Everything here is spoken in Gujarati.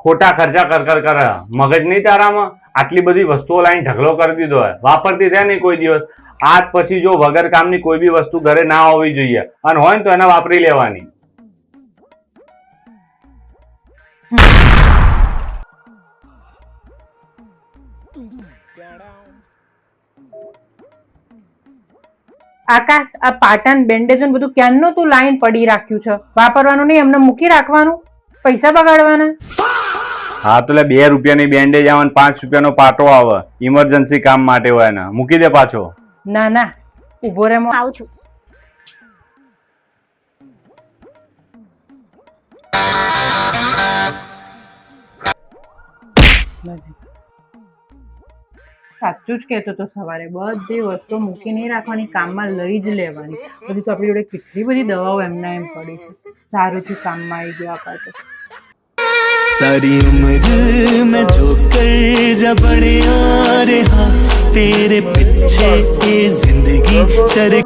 ખોટા ખર્ચા કર મગજ નહીં તારામાં? આટલી બધી વસ્તુઓ લાઈને ઢગલો કરી દીધો હોય, વાપરતી છે નહીં કોઈ દિવસ. આજ પછી જો વગર કામની કોઈ બી વસ્તુ ઘરે ના હોવી જોઈએ, અને હોય ને તો એને વાપરી લેવાની. આકાશ, આ પાટણ બેન્ડેજ બધું ક્યારનું તું લાઈન પડી રાખ્યું છે? વાપરવાનું નહીં, એમને મૂકી રાખવાનું, પૈસા બગાડવાના. હા તો 2 રૂપિયાની બેન્ડેજ આવે, 5 રૂપિયાનો પાટો આવે, ઇમરજન્સી કામ માટે હોય ને, મૂકી દે પાછો. ના ના, ઉભો રે, હું આવું છું. સાચું જ કહેતો તો સવારે, બધી વસ્તુ મૂકી નહીં રાખવાની, કામમાં લઈ જ લેવાની. પછી તો આપણી જોડે કેટલી બધી દવાઓ એમના એમ પડી છે. સારું થી કામમાં આવી ગયો આપા તો. सारी उम्र में जो कर जा बड़े आ रहा तेरे पीछे ये जिंदगी सर